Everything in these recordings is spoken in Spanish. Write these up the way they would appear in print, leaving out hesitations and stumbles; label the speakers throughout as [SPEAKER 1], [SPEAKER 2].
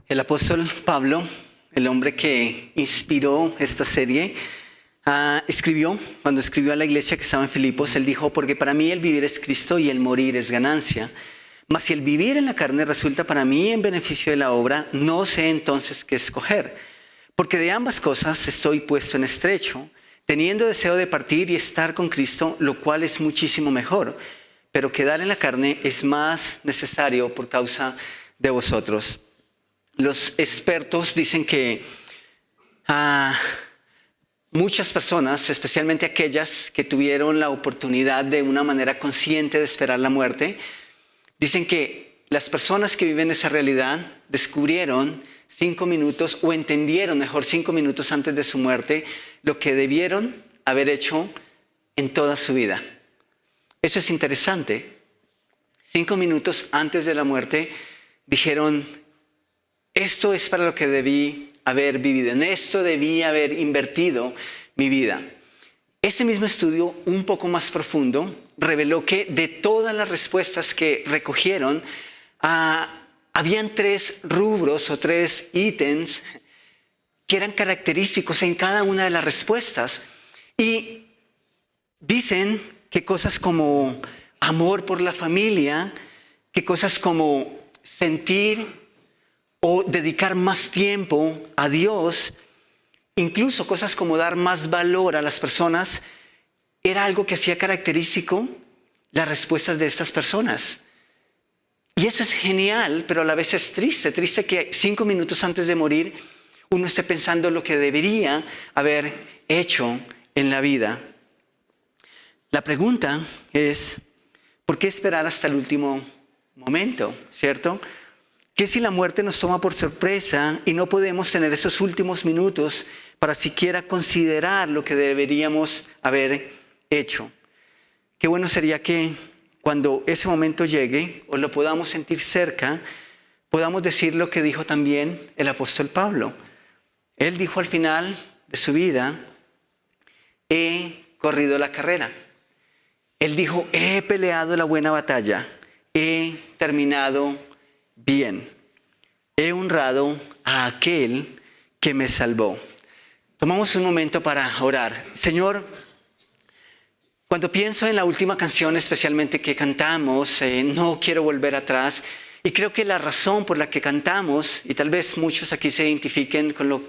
[SPEAKER 1] El apóstol Pablo, el hombre que inspiró esta serie, cuando escribió a la iglesia que estaba en Filipos, él dijo: porque para mí el vivir es Cristo y el morir es ganancia. Mas si el vivir en la carne resulta para mí en beneficio de la obra, no sé entonces qué escoger. Porque de ambas cosas estoy puesto en estrecho, teniendo deseo de partir y estar con Cristo, lo cual es muchísimo mejor. Pero quedar en la carne es más necesario por causa de vosotros. Los expertos dicen que muchas personas, especialmente aquellas que tuvieron la oportunidad de una manera consciente de esperar la muerte, dicen que las personas que viven esa realidad descubrieron 5 minutos o entendieron mejor 5 minutos antes de su muerte lo que debieron haber hecho en toda su vida. Eso es interesante. 5 minutos antes de la muerte dijeron: esto es para lo que debí haber vivido, en esto debí haber invertido mi vida. Ese mismo estudio, un poco más profundo, reveló que de todas las respuestas que recogieron, habían 3 rubros o 3 ítems que eran característicos en cada una de las respuestas. Y dicen que cosas como amor por la familia, que cosas como sentir o dedicar más tiempo a Dios, incluso cosas como dar más valor a las personas, era algo que hacía característico las respuestas de estas personas. Y eso es genial, pero a la vez es triste. Triste que 5 minutos antes de morir uno esté pensando lo que debería haber hecho en la vida. La pregunta es: ¿por qué esperar hasta el último momento? ¿Cierto? ¿Qué si la muerte nos toma por sorpresa y no podemos tener esos últimos minutos para siquiera considerar lo que deberíamos haber hecho? Qué bueno sería que cuando ese momento llegue o lo podamos sentir cerca, podamos decir lo que dijo también el apóstol Pablo. Él dijo al final de su vida: he corrido la carrera. Él dijo: he peleado la buena batalla, he terminado bien, he honrado a aquel que me salvó. Tomamos un momento para orar. Señor, cuando pienso en la última canción especialmente que cantamos, no quiero volver atrás, y creo que la razón por la que cantamos, y tal vez muchos aquí se identifiquen con lo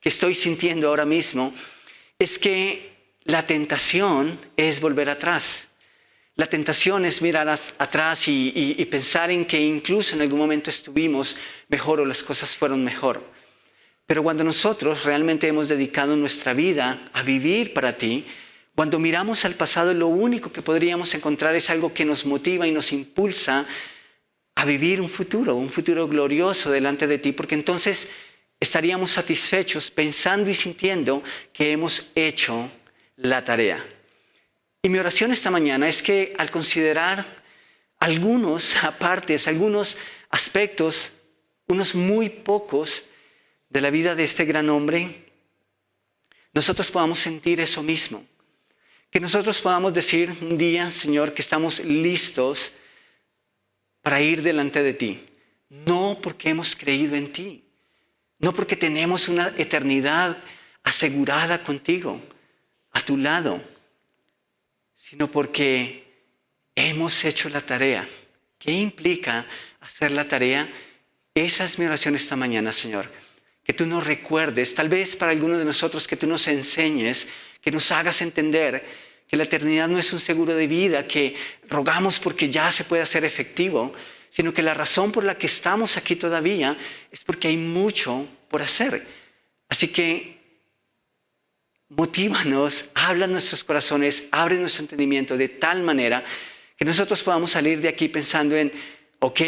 [SPEAKER 1] que estoy sintiendo ahora mismo, es que la tentación es volver atrás. La tentación es mirar atrás y pensar en que incluso en algún momento estuvimos mejor o las cosas fueron mejor. Pero cuando nosotros realmente hemos dedicado nuestra vida a vivir para ti, cuando miramos al pasado, lo único que podríamos encontrar es algo que nos motiva y nos impulsa a vivir un futuro glorioso delante de ti, porque entonces estaríamos satisfechos pensando y sintiendo que hemos hecho la tarea. Y mi oración esta mañana es que al considerar algunos aspectos, unos muy pocos de la vida de este gran hombre, nosotros podamos sentir eso mismo. Que nosotros podamos decir un día: Señor, que estamos listos para ir delante de ti. No porque hemos creído en ti, no porque tenemos una eternidad asegurada contigo, a tu lado, sino porque hemos hecho la tarea. ¿Qué implica hacer la tarea? Esa es mi oración esta mañana, Señor. Que tú nos recuerdes, tal vez para algunos de nosotros, que tú nos enseñes, que nos hagas entender que la eternidad no es un seguro de vida, que rogamos porque ya se puede hacer efectivo, sino que la razón por la que estamos aquí todavía es porque hay mucho por hacer. Así que motívanos, habla en nuestros corazones, abre nuestro entendimiento de tal manera que nosotros podamos salir de aquí pensando en: ok,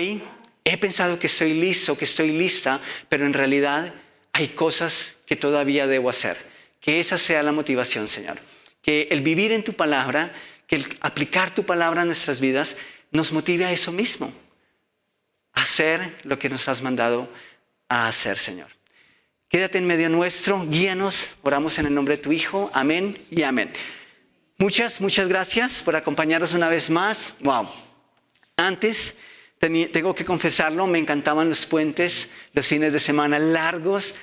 [SPEAKER 1] he pensado que estoy listo, que estoy lista, pero en realidad hay cosas que todavía debo hacer. Que esa sea la motivación, Señor. Que el vivir en tu palabra, que el aplicar tu palabra a nuestras vidas nos motive a eso mismo, a hacer lo que nos has mandado a hacer, Señor. Quédate en medio nuestro, guíanos, oramos en el nombre de tu Hijo, amén y amén. Muchas gracias por acompañarnos una vez más. Wow. Antes Tengo que confesarlo, me encantaban los puentes, los fines de semana largos,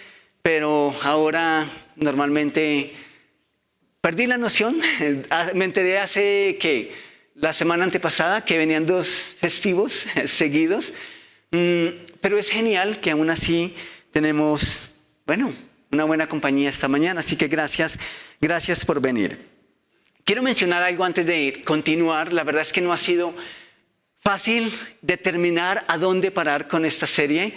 [SPEAKER 1] pero ahora normalmente perdí la noción. Me enteré la semana antepasada que venían 2 festivos seguidos, pero es genial que aún así tenemos, una buena compañía esta mañana, así que gracias por venir. Quiero mencionar algo antes de continuar. La verdad es que no ha sido fácil determinar a dónde parar con esta serie.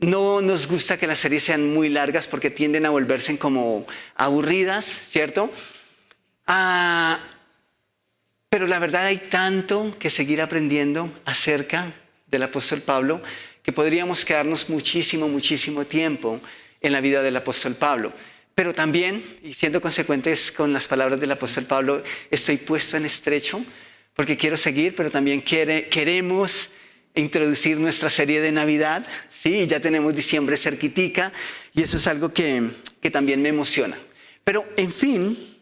[SPEAKER 1] No nos gusta que las series sean muy largas porque tienden a volverse como aburridas, ¿cierto? Pero la verdad hay tanto que seguir aprendiendo acerca del apóstol Pablo que podríamos quedarnos muchísimo tiempo en la vida del apóstol Pablo. Pero también, y siendo consecuentes con las palabras del apóstol Pablo, estoy puesto en estrecho porque quiero seguir, pero también queremos introducir nuestra serie de Navidad. Sí, ya tenemos diciembre cerquitica y eso es algo que también me emociona. Pero, en fin,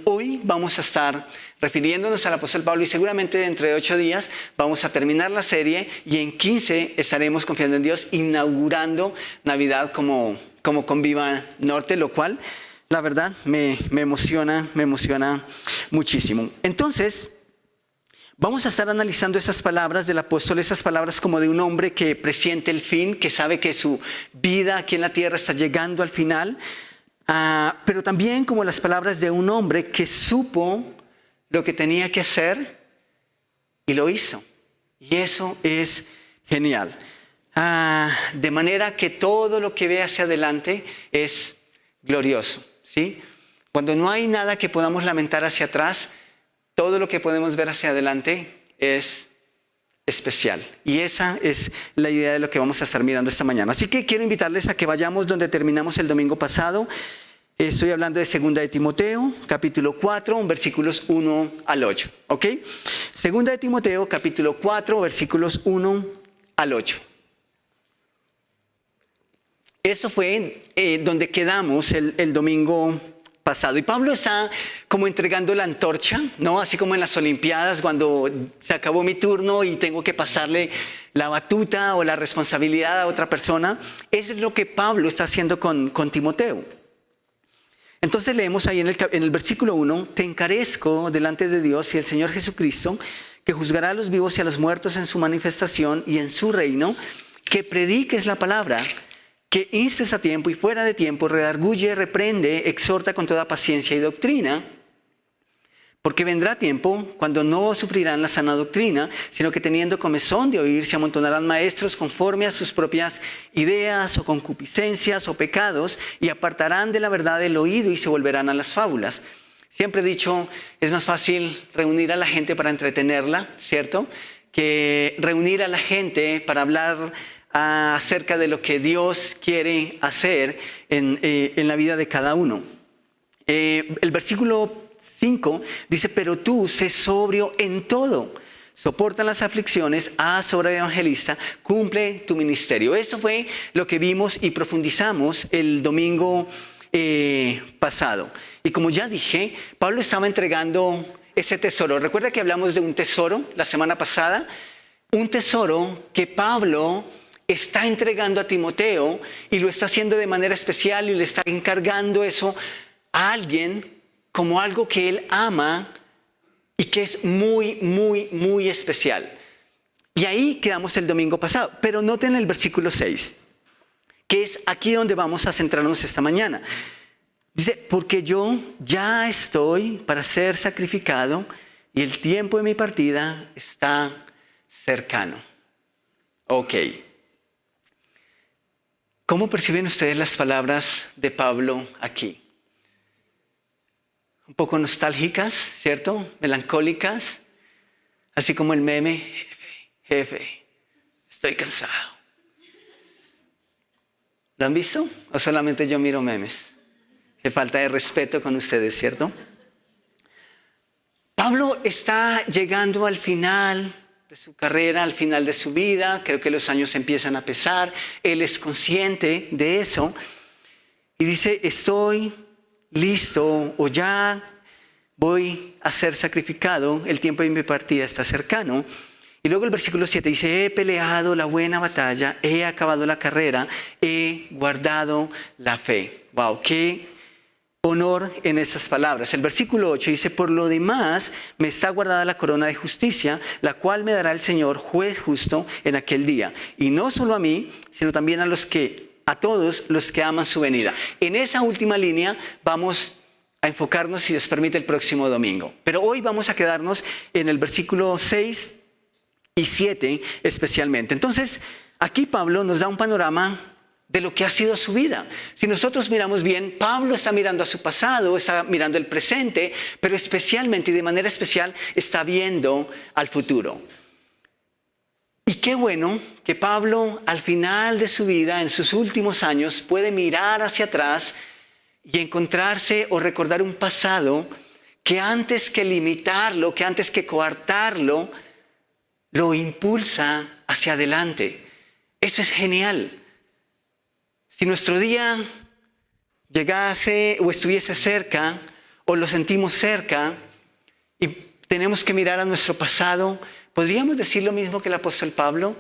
[SPEAKER 1] hoy vamos a estar refiriéndonos al apóstol Pablo y seguramente dentro de 8 días vamos a terminar la serie y en 15 estaremos confiando en Dios, inaugurando Navidad como Conviva Norte, lo cual la verdad me emociona muchísimo. Entonces, vamos a estar analizando esas palabras del apóstol, esas palabras como de un hombre que presiente el fin, que sabe que su vida aquí en la tierra está llegando al final, pero también como las palabras de un hombre que supo lo que tenía que hacer y lo hizo. Y eso es genial. De manera que todo lo que ve hacia adelante es glorioso, ¿sí? Cuando no hay nada que podamos lamentar hacia atrás, todo lo que podemos ver hacia adelante es especial. Y esa es la idea de lo que vamos a estar mirando esta mañana. Así que quiero invitarles a que vayamos donde terminamos el domingo pasado. Estoy hablando de 2 de Timoteo, capítulo 4, versículos 1 al 8. ¿Ok? 2 de Timoteo, capítulo 4, versículos 1 al 8. Eso fue donde quedamos el domingo pasado. Y Pablo está como entregando la antorcha, ¿no? Así como en las Olimpiadas, cuando se acabó mi turno y tengo que pasarle la batuta o la responsabilidad a otra persona. Eso es lo que Pablo está haciendo con Timoteo. Entonces leemos ahí en el versículo 1, te encarezco delante de Dios y el Señor Jesucristo, que juzgará a los vivos y a los muertos en su manifestación y en su reino, que prediques la palabra, que instes a tiempo y fuera de tiempo, redarguye, reprende, exhorta con toda paciencia y doctrina, porque vendrá tiempo cuando no sufrirán la sana doctrina, sino que teniendo comezón de oír, se amontonarán maestros conforme a sus propias ideas o concupiscencias o pecados, y apartarán de la verdad el oído y se volverán a las fábulas. Siempre he dicho, es más fácil reunir a la gente para entretenerla, ¿cierto?, que reunir a la gente para hablar acerca de lo que Dios quiere hacer en la vida de cada uno. El versículo 5 dice, pero tú sé sobrio en todo, soporta las aflicciones, haz obra de evangelista, cumple tu ministerio. Eso fue lo que vimos y profundizamos el domingo pasado. Y como ya dije, Pablo estaba entregando ese tesoro. Recuerda que hablamos de un tesoro la semana pasada, un tesoro que Pablo está entregando a Timoteo y lo está haciendo de manera especial y le está encargando eso a alguien como algo que él ama y que es muy especial. Y ahí quedamos el domingo pasado. Pero noten el versículo 6, que es aquí donde vamos a centrarnos esta mañana. Dice, porque yo ya estoy para ser sacrificado y el tiempo de mi partida está cercano. Ok. ¿Cómo perciben ustedes las palabras de Pablo aquí? Un poco nostálgicas, ¿cierto? Melancólicas, así como el meme, jefe, estoy cansado. ¿Lo han visto? ¿O solamente yo miro memes? Qué falta de respeto con ustedes, ¿cierto? Pablo está llegando al final de su carrera, al final de su vida. Creo que los años empiezan a pesar. Él es consciente de eso. Y dice, estoy listo o ya voy a ser sacrificado, el tiempo de mi partida está cercano. Y luego el versículo 7 dice, he peleado la buena batalla, he acabado la carrera, he guardado la fe. Wow, qué honor en esas palabras. El versículo 8 dice, por lo demás me está guardada la corona de justicia, la cual me dará el Señor, juez justo, en aquel día. Y no solo a mí, sino también a todos los que aman su venida. En esa última línea vamos a enfocarnos, si Dios permite, el próximo domingo. Pero hoy vamos a quedarnos en el versículo 6 y 7 especialmente. Entonces, aquí Pablo nos da un panorama de lo que ha sido su vida. Si nosotros miramos bien, Pablo está mirando a su pasado, está mirando el presente, pero especialmente y de manera especial está viendo al futuro. Y qué bueno que Pablo al final de su vida, en sus últimos años, puede mirar hacia atrás y encontrarse o recordar un pasado que antes que limitarlo, que antes que coartarlo, lo impulsa hacia adelante. Eso es genial. Si nuestro día llegase o estuviese cerca, o lo sentimos cerca, y tenemos que mirar a nuestro pasado, ¿podríamos decir lo mismo que el apóstol Pablo?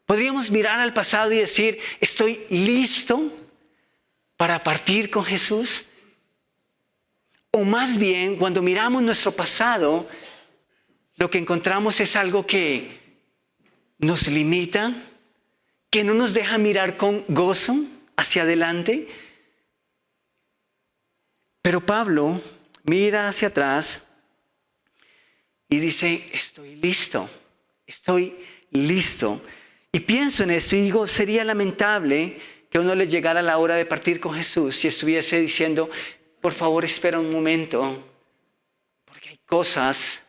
[SPEAKER 1] ¿Podríamos mirar al pasado y decir, estoy listo para partir con Jesús? O más bien, cuando miramos nuestro pasado, lo que encontramos es algo que nos limita, que no nos deja mirar con gozo hacia adelante. Pero Pablo mira hacia atrás y dice, estoy listo. Y pienso en esto y digo, sería lamentable que a uno le llegara la hora de partir con Jesús si estuviese diciendo, por favor espera un momento, porque hay cosas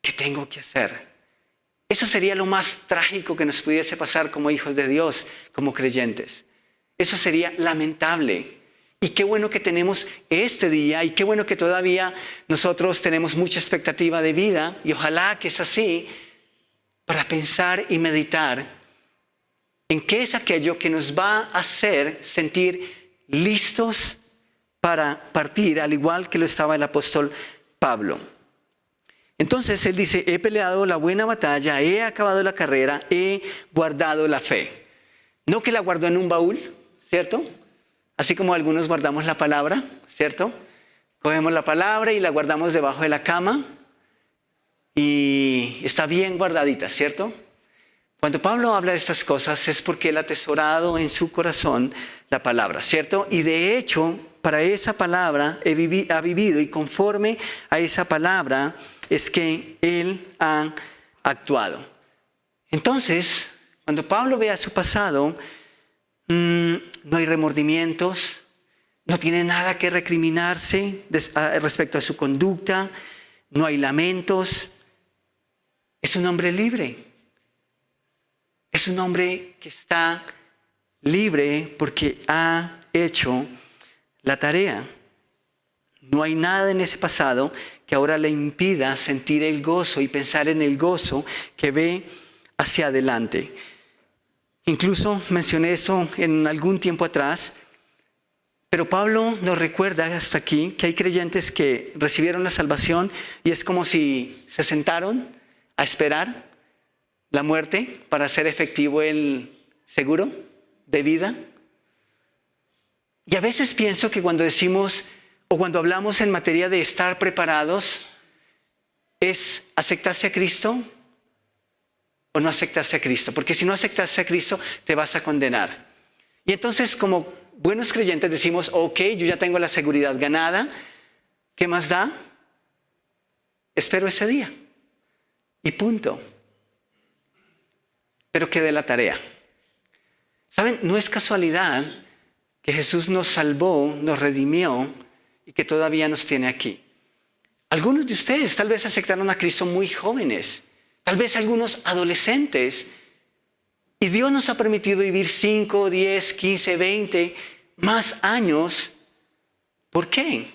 [SPEAKER 1] que tengo que hacer. Eso sería lo más trágico que nos pudiese pasar como hijos de Dios, como creyentes. Eso sería lamentable. Y qué bueno que tenemos este día y qué bueno que todavía nosotros tenemos mucha expectativa de vida y ojalá que es así para pensar y meditar en qué es aquello que nos va a hacer sentir listos para partir, al igual que lo estaba el apóstol Pablo. Entonces él dice, he peleado la buena batalla, he acabado la carrera, he guardado la fe. No que la guardó en un baúl, ¿cierto? Así como algunos guardamos la palabra, ¿cierto? Cogemos la palabra y la guardamos debajo de la cama y está bien guardadita, ¿cierto? Cuando Pablo habla de estas cosas es porque él ha atesorado en su corazón la palabra, ¿cierto? Y de hecho, para esa palabra ha vivido y conforme a esa palabra es que él ha actuado. Entonces, cuando Pablo ve a su pasado, no hay remordimientos, no tiene nada que recriminarse respecto a su conducta, no hay lamentos. Es un hombre libre. Es un hombre que está libre porque ha hecho la tarea. No hay nada en ese pasado que ahora le impida sentir el gozo y pensar en el gozo que ve hacia adelante. Incluso mencioné eso en algún tiempo atrás, pero Pablo nos recuerda hasta aquí que hay creyentes que recibieron la salvación y es como si se sentaron a esperar la muerte para hacer efectivo el seguro de vida. Y a veces pienso que cuando decimos o cuando hablamos en materia de estar preparados, es aceptarse a Cristo o no aceptarse a Cristo. Porque si no aceptarse a Cristo, te vas a condenar. Y entonces, como buenos creyentes decimos, ok, yo ya tengo la seguridad ganada. ¿Qué más da? Espero ese día. Y punto. Pero quede la tarea. ¿Saben? No es casualidad que Jesús nos salvó, nos redimió y que todavía nos tiene aquí. Algunos de ustedes tal vez aceptaron a Cristo muy jóvenes, tal vez algunos adolescentes. Y Dios nos ha permitido vivir 5, 10, 15, 20 más años. ¿Por qué?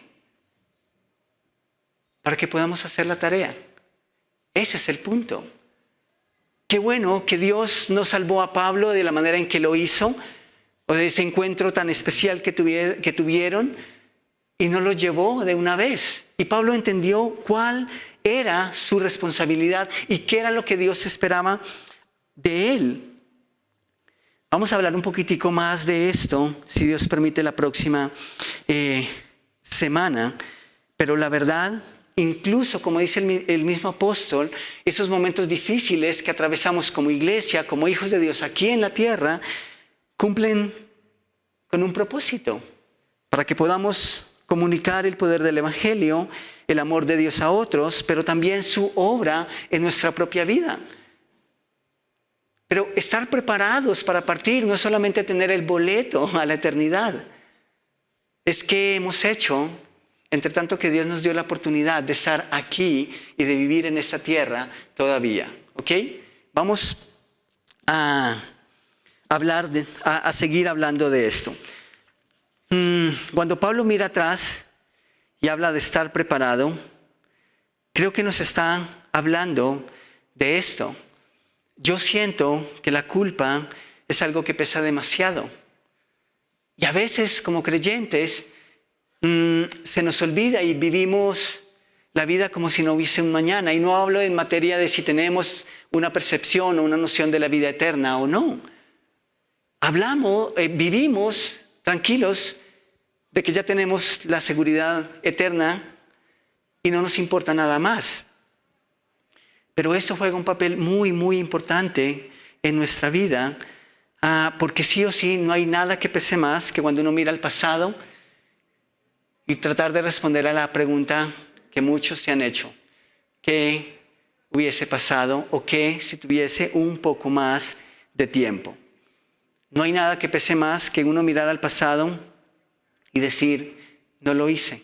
[SPEAKER 1] Para que podamos hacer la tarea. Ese es el punto. Qué bueno que Dios no salvó a Pablo de la manera en que lo hizo, o de ese encuentro tan especial que tuvieron, y no lo llevó de una vez. Y Pablo entendió cuál era su responsabilidad y qué era lo que Dios esperaba de él. Vamos a hablar un poquitico más de esto, si Dios permite, la próxima semana. Pero la verdad, incluso como dice el mismo apóstol, esos momentos difíciles que atravesamos como iglesia, como hijos de Dios aquí en la tierra, cumplen con un propósito, para que podamos comunicar el poder del Evangelio, el amor de Dios a otros, pero también su obra en nuestra propia vida. Pero estar preparados para partir no es solamente tener el boleto a la eternidad, es que hemos hecho, entre tanto que Dios nos dio la oportunidad de estar aquí y de vivir en esta tierra todavía. ¿Ok? Vamos a seguir hablando de esto. Cuando Pablo mira atrás y habla de estar preparado, creo que nos está hablando de esto. Yo siento que la culpa es algo que pesa demasiado. Y a veces, como creyentes, se nos olvida y vivimos la vida como si no hubiese un mañana. Y no hablo en materia de si tenemos una percepción o una noción de la vida eterna o no. Vivimos tranquilos de que ya tenemos la seguridad eterna y no nos importa nada más. Pero esto juega un papel muy, muy importante en nuestra vida, porque sí o sí no hay nada que pese más que cuando uno mira al pasado y tratar de responder a la pregunta que muchos se han hecho: ¿qué hubiese pasado o qué si tuviese un poco más de tiempo? No hay nada que pese más que uno mirar al pasado y decir: no lo hice,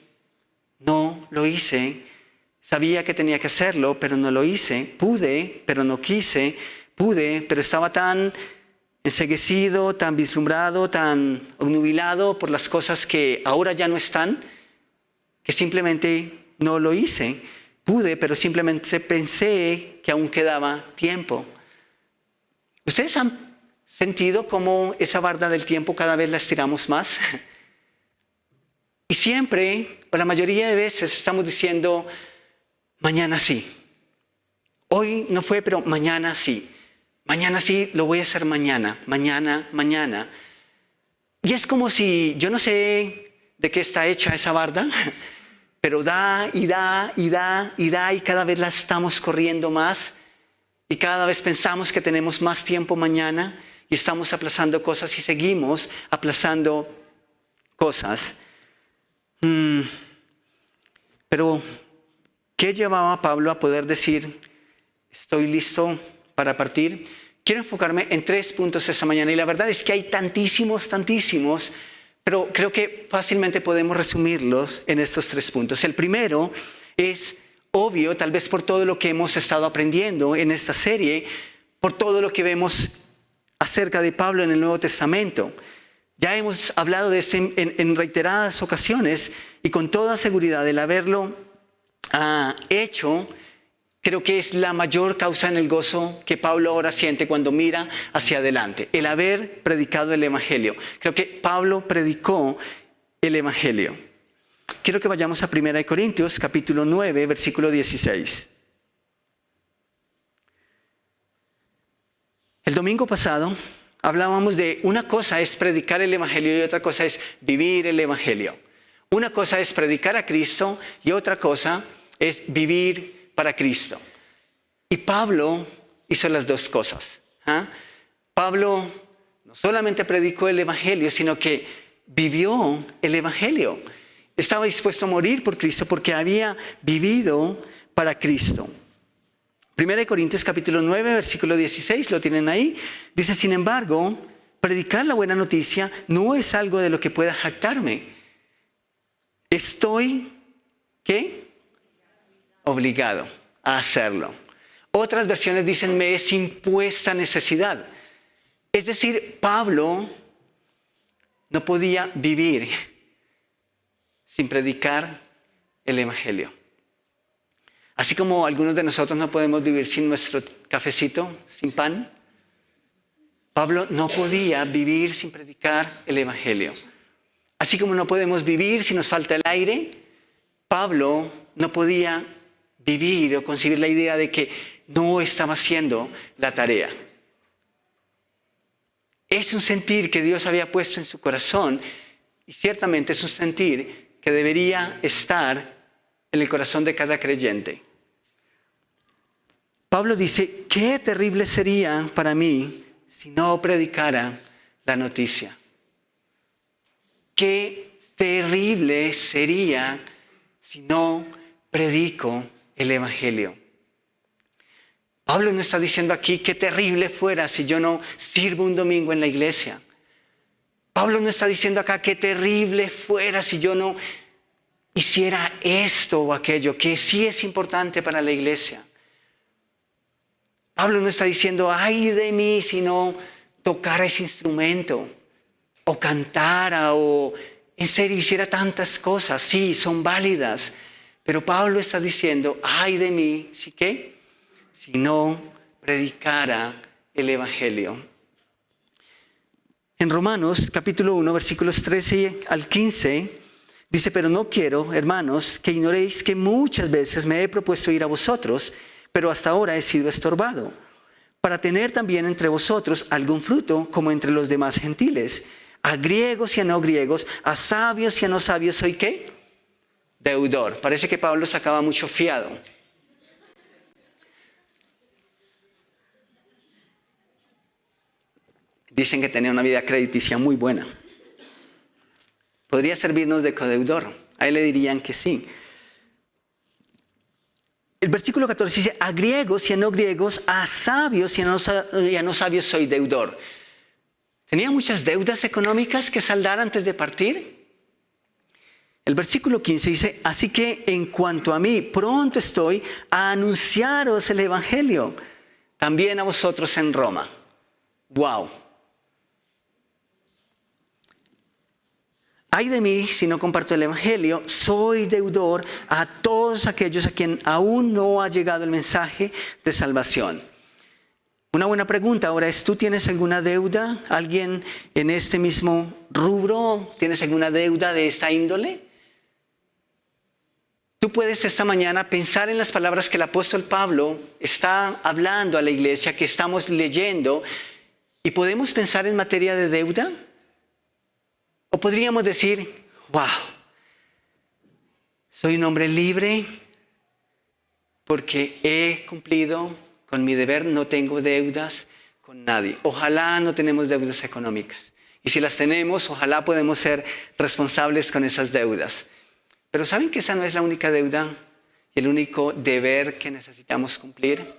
[SPEAKER 1] sabía que tenía que hacerlo, pero no lo hice, pude, pero no quise, pude, pero estaba tan enceguecido, tan vislumbrado, tan obnubilado por las cosas que ahora ya no están, que simplemente no lo hice. Pude, pero simplemente pensé que aún quedaba tiempo. ¿Ustedes han sentido cómo esa barda del tiempo cada vez la estiramos más? Y siempre, o la mayoría de veces, estamos diciendo: mañana sí. Hoy no fue, pero mañana sí. Mañana sí, lo voy a hacer mañana. Mañana. Y es como si, yo no sé de qué está hecha esa barda, pero da y cada vez la estamos corriendo más. Y cada vez pensamos que tenemos más tiempo mañana y estamos aplazando cosas y seguimos aplazando cosas. Pero, ¿qué llevaba a Pablo a poder decir: estoy listo para partir? Quiero enfocarme en 3 puntos esta mañana, y la verdad es que hay tantísimos, pero creo que fácilmente podemos resumirlos en estos 3 puntos. El primero es obvio, tal vez por todo lo que hemos estado aprendiendo en esta serie, por todo lo que vemos acerca de Pablo en el Nuevo Testamento. Ya hemos hablado de esto en reiteradas ocasiones, y con toda seguridad el haberlo hecho, creo que es la mayor causa en el gozo que Pablo ahora siente cuando mira hacia adelante. El haber predicado el Evangelio. Creo que Pablo predicó el Evangelio. Quiero que vayamos a 1 Corintios, capítulo 9, versículo 16. El domingo pasado hablábamos de una cosa es predicar el Evangelio y otra cosa es vivir el Evangelio. Una cosa es predicar a Cristo y otra cosa es vivir para Cristo. Y Pablo hizo las dos cosas. Pablo no solamente predicó el Evangelio, sino que vivió el Evangelio. Estaba dispuesto a morir por Cristo porque había vivido para Cristo. 1 Corintios capítulo 9, versículo 16, lo tienen ahí. Dice: sin embargo, predicar la buena noticia no es algo de lo que pueda jactarme. Estoy, ¿qué? Obligado a hacerlo. Otras versiones dicen: me es impuesta necesidad. Es decir, Pablo no podía vivir sin predicar el Evangelio. Así como algunos de nosotros no podemos vivir sin nuestro cafecito, sin pan, Pablo no podía vivir sin predicar el Evangelio. Así como no podemos vivir si nos falta el aire, Pablo no podía vivir o concebir la idea de que no estaba haciendo la tarea. Es un sentir que Dios había puesto en su corazón y ciertamente es un sentir que debería estar en el corazón de cada creyente. Pablo dice, qué terrible sería para mí si no predicara la noticia. Qué terrible sería si no predico el Evangelio. Pablo no está diciendo aquí qué terrible fuera si yo no sirvo un domingo en la iglesia. Pablo no está diciendo acá qué terrible fuera si yo no hiciera esto o aquello, que sí es importante para la iglesia. Pablo no está diciendo, ay de mí si no tocara ese instrumento, o cantara, o en serio hiciera tantas cosas. Sí, son válidas. Pero Pablo está diciendo, ay de mí, ¿sí qué? Si no predicara el Evangelio. En Romanos capítulo 1, versículos 13 al 15, dice, pero no quiero, hermanos, que ignoréis que muchas veces me he propuesto ir a vosotros, pero hasta ahora he sido estorbado, para tener también entre vosotros algún fruto, como entre los demás gentiles. A griegos y a no griegos, a sabios y a no sabios, ¿soy qué? Deudor. Parece que Pablo sacaba mucho fiado. Dicen que tenía una vida crediticia muy buena. Podría servirnos de codeudor. A él le dirían que sí. El versículo 14 dice, a griegos y a no griegos, a sabios y a no sabios soy deudor. ¿Tenía muchas deudas económicas que saldar antes de partir? El versículo 15 dice, así que en cuanto a mí, pronto estoy a anunciaros el Evangelio, también a vosotros en Roma. ¡Wow! Ay de mí si no comparto el Evangelio, soy deudor a todos aquellos a quien aún no ha llegado el mensaje de salvación. Una buena pregunta ahora es, ¿tú tienes alguna deuda? ¿Alguien en este mismo rubro? ¿Tienes alguna deuda de esta índole? Tú puedes esta mañana pensar en las palabras que el apóstol Pablo está hablando a la iglesia, que estamos leyendo, y podemos pensar en materia de deuda. O podríamos decir, wow, soy un hombre libre porque he cumplido con mi deber, no tengo deudas con nadie. Ojalá no tenemos deudas económicas. Y si las tenemos, ojalá podemos ser responsables con esas deudas. Pero ¿saben que esa no es la única deuda y el único deber que necesitamos cumplir?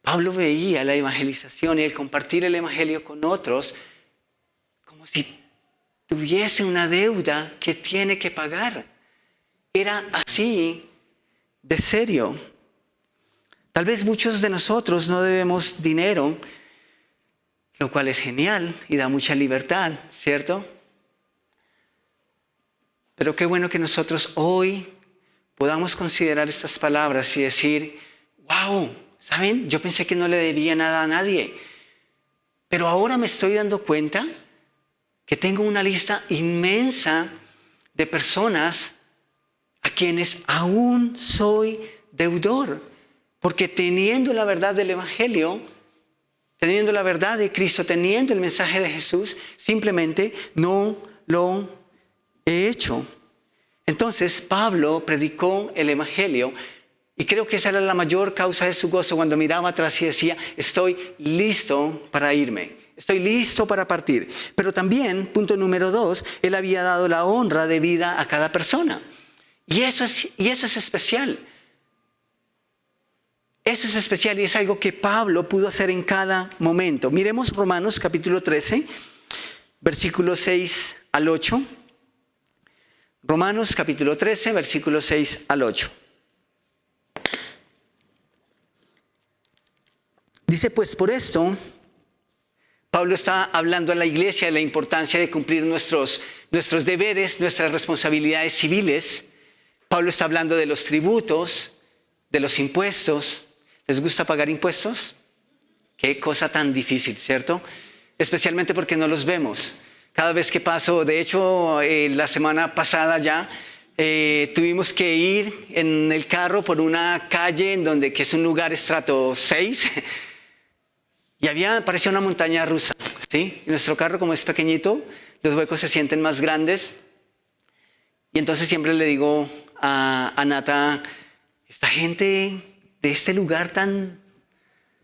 [SPEAKER 1] Pablo veía la evangelización y el compartir el evangelio con otros como si tuviese una deuda que tiene que pagar. Era así de serio. Tal vez muchos de nosotros no debemos dinero, lo cual es genial y da mucha libertad, ¿cierto? Pero qué bueno que nosotros hoy podamos considerar estas palabras y decir, wow, ¿saben? Yo pensé que no le debía nada a nadie, pero ahora me estoy dando cuenta que tengo una lista inmensa de personas a quienes aún soy deudor, porque teniendo la verdad del Evangelio, teniendo la verdad de Cristo, teniendo el mensaje de Jesús, simplemente no lo he hecho. Entonces Pablo predicó el Evangelio y creo que esa era la mayor causa de su gozo cuando miraba atrás y decía, estoy listo para irme. Estoy listo para partir. Pero también, punto número 2, él había dado la honra de vida a cada persona. Y eso es especial. Eso es especial y es algo que Pablo pudo hacer en cada momento. Miremos Romanos capítulo 13, versículos 6 al 8. Romanos capítulo 13, versículos 6 al 8. Dice, pues por esto, Pablo está hablando a la iglesia de la importancia de cumplir nuestros deberes, nuestras responsabilidades civiles. Pablo está hablando de los tributos, de los impuestos. ¿Les gusta pagar impuestos? Qué cosa tan difícil, ¿cierto? Especialmente porque no los vemos. Cada vez que paso, de hecho, la semana pasada ya, tuvimos que ir en el carro por una calle que es un lugar estrato 6 y parecía una montaña rusa, ¿sí? Y nuestro carro, como es pequeñito, los huecos se sienten más grandes y entonces siempre le digo a Nata, esta gente de este lugar tan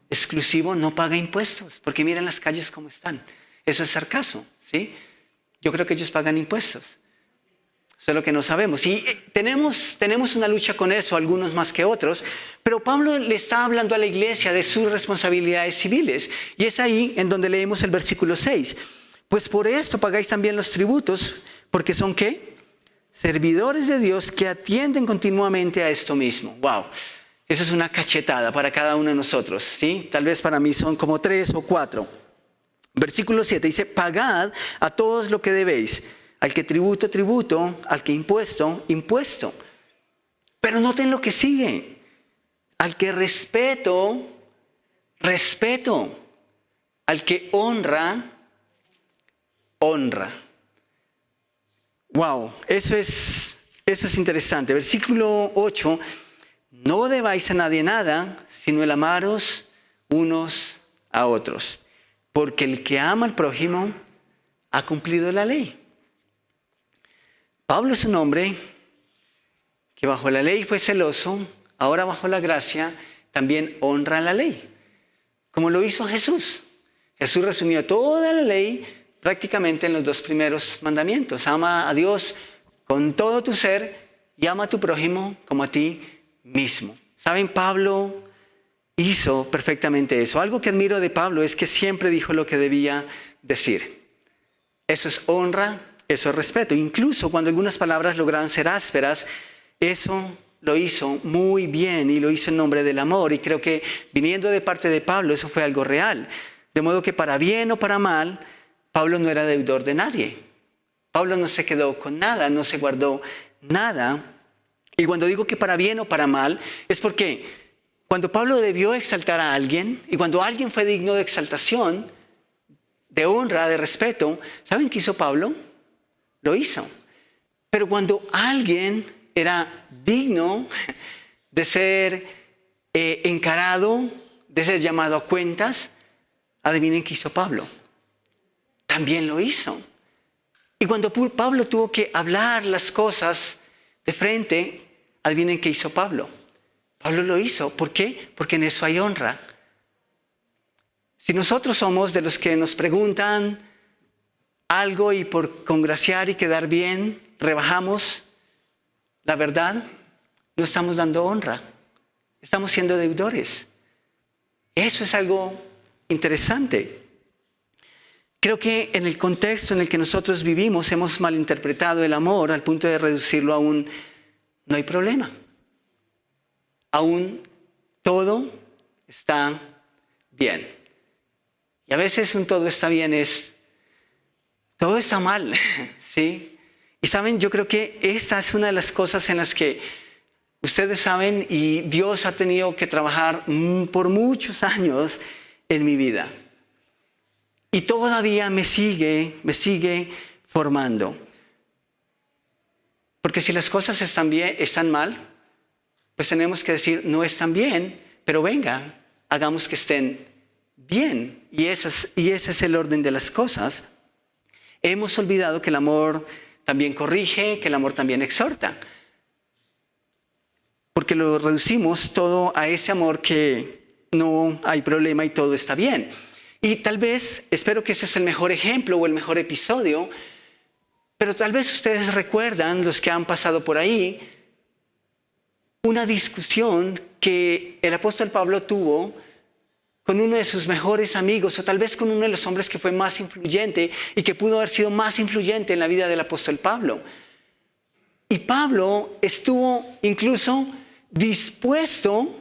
[SPEAKER 1] exclusivo no paga impuestos, porque miren las calles cómo están. Eso es sarcasmo, ¿sí? Yo creo que ellos pagan impuestos. Eso es lo que no sabemos. Y tenemos una lucha con eso, algunos más que otros, pero Pablo le está hablando a la iglesia de sus responsabilidades civiles. Y es ahí en donde leemos el versículo 6. Pues por esto pagáis también los tributos, porque son ¿qué? Servidores de Dios que atienden continuamente a esto mismo. ¡Wow! Eso es una cachetada para cada uno de nosotros, ¿sí? Tal vez para mí son como 3 o 4. Versículo 7 dice, pagad a todos lo que debéis. Al que tributo, tributo. Al que impuesto, impuesto. Pero noten lo que sigue. Al que respeto, respeto. Al que honra, honra. Wow, eso es interesante. Versículo 8. No debáis a nadie nada, sino el amaros unos a otros. Porque el que ama al prójimo ha cumplido la ley. Pablo es un hombre que bajo la ley fue celoso, ahora bajo la gracia también honra la ley. Como lo hizo Jesús. Jesús resumió toda la ley prácticamente en los 2 primeros mandamientos. Ama a Dios con todo tu ser y ama a tu prójimo como a ti mismo. ¿Saben? Pablo hizo perfectamente eso. Algo que admiro de Pablo es que siempre dijo lo que debía decir. Eso es honra, eso es respeto. Incluso cuando algunas palabras lograban ser ásperas, eso lo hizo muy bien y lo hizo en nombre del amor. Y creo que viniendo de parte de Pablo, eso fue algo real. De modo que para bien o para mal, Pablo no era deudor de nadie. Pablo no se quedó con nada, no se guardó nada. Y cuando digo que para bien o para mal, es porque cuando Pablo debió exaltar a alguien, y cuando alguien fue digno de exaltación, de honra, de respeto, ¿saben qué hizo Pablo? Lo hizo. Pero cuando alguien era digno de ser encarado, de ser llamado a cuentas, adivinen qué hizo Pablo. También lo hizo. Y cuando Pablo tuvo que hablar las cosas de frente, adivinen qué hizo Pablo. Pablo lo hizo. ¿Por qué? Porque en eso hay honra. Si nosotros somos de los que nos preguntan algo y por congraciar y quedar bien, rebajamos la verdad, no estamos dando honra. Estamos siendo deudores. Eso es algo interesante. Creo que en el contexto en el que nosotros vivimos hemos malinterpretado el amor al punto de reducirlo a un no hay problema. Aún todo está bien. Y a veces un todo está bien es todo está mal, ¿sí? Y saben, yo creo que esta es una de las cosas en las que ustedes saben y Dios ha tenido que trabajar por muchos años en mi vida. Y todavía me sigue formando. Porque si las cosas están mal, pues tenemos que decir, no están bien, pero venga, hagamos que estén bien. Y ese es el orden de las cosas. Hemos olvidado que el amor también corrige, que el amor también exhorta. Porque lo reducimos todo a ese amor que no hay problema y todo está bien. Y tal vez, espero que ese es el mejor ejemplo o el mejor episodio, pero tal vez ustedes recuerdan, los que han pasado por ahí, una discusión que el apóstol Pablo tuvo con uno de sus mejores amigos, o tal vez con uno de los hombres que fue más influyente y que pudo haber sido más influyente en la vida del apóstol Pablo. Y Pablo estuvo incluso dispuesto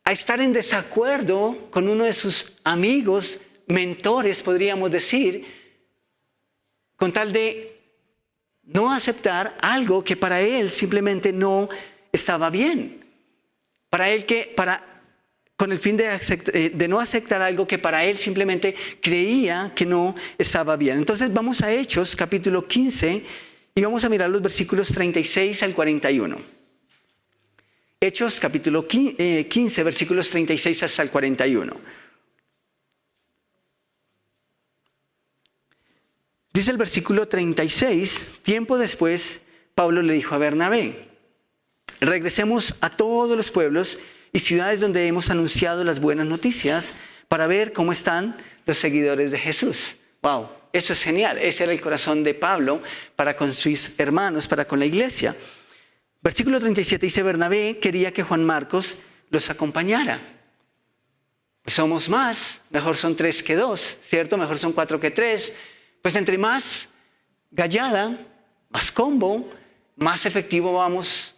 [SPEAKER 1] a estar en desacuerdo con uno de sus amigos, mentores, podríamos decir, con tal de no aceptar algo que para él simplemente no estaba bien. Para él con el fin de no aceptar algo que para él simplemente creía que no estaba bien. Entonces vamos a Hechos capítulo 15 y vamos a mirar los versículos 36 al 41. Hechos capítulo 15, versículos 36 hasta el 41. Dice el versículo 36, tiempo después, Pablo le dijo a Bernabé: regresemos a todos los pueblos y ciudades donde hemos anunciado las buenas noticias para ver cómo están los seguidores de Jesús. ¡Wow! Eso es genial. Ese era el corazón de Pablo para con sus hermanos, para con la iglesia. Versículo 37 dice: Bernabé quería que Juan Marcos los acompañara. Pues somos más, mejor son 3 que 2, ¿cierto? Mejor son 4 que 3. Pues entre más gallada, más combo, más efectivo vamos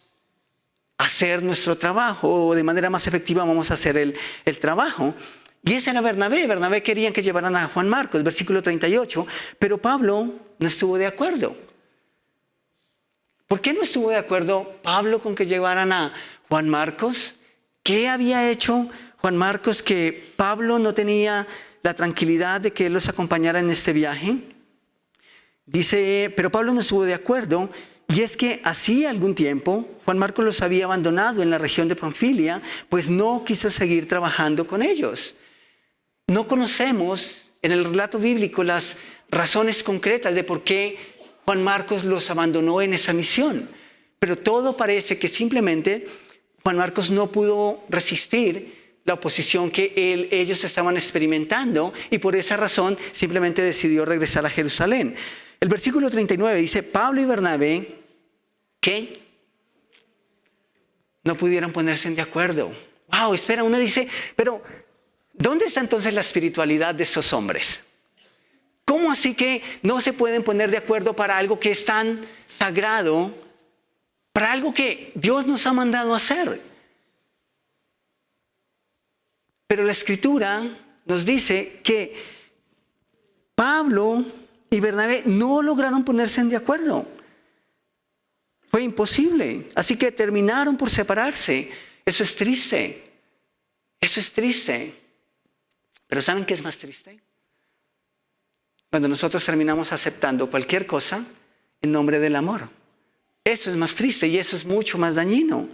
[SPEAKER 1] a hacer nuestro trabajo, o de manera más efectiva vamos a hacer el trabajo. Y ese era Bernabé. Bernabé querían que llevaran a Juan Marcos, versículo 38, pero Pablo no estuvo de acuerdo. ¿Por qué no estuvo de acuerdo Pablo con que llevaran a Juan Marcos? ¿Qué había hecho Juan Marcos que Pablo no tenía la tranquilidad de que él los acompañara en este viaje? Dice, pero Pablo no estuvo de acuerdo, y es que hacía algún tiempo Juan Marcos los había abandonado en la región de Panfilia, pues no quiso seguir trabajando con ellos. No conocemos en el relato bíblico las razones concretas de por qué Juan Marcos los abandonó en esa misión, pero todo parece que simplemente Juan Marcos no pudo resistir la oposición que ellos estaban experimentando, y por esa razón simplemente decidió regresar a Jerusalén. El versículo 39 dice: Pablo y Bernabé, ¿qué? No pudieron ponerse de acuerdo. Wow, espera, uno dice, pero ¿dónde está entonces la espiritualidad de esos hombres? ¿Cómo así que no se pueden poner de acuerdo para algo que es tan sagrado, para algo que Dios nos ha mandado a hacer? Pero la Escritura nos dice que Pablo y Bernabé no lograron ponerse de acuerdo. Fue imposible. Así que terminaron por separarse. Eso es triste. Eso es triste. Pero ¿saben qué es más triste? Cuando nosotros terminamos aceptando cualquier cosa en nombre del amor. Eso es más triste y eso es mucho más dañino.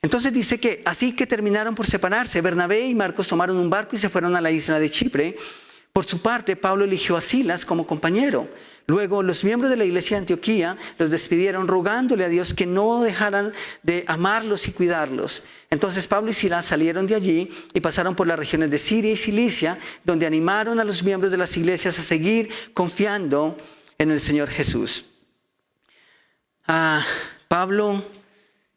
[SPEAKER 1] Entonces dice que así que terminaron por separarse. Bernabé y Marcos tomaron un barco y se fueron a la isla de Chipre. Por su parte, Pablo eligió a Silas como compañero. Luego, los miembros de la iglesia de Antioquía los despidieron rogándole a Dios que no dejaran de amarlos y cuidarlos. Entonces Pablo y Silas salieron de allí y pasaron por las regiones de Siria y Cilicia, donde animaron a los miembros de las iglesias a seguir confiando en el Señor Jesús. Pablo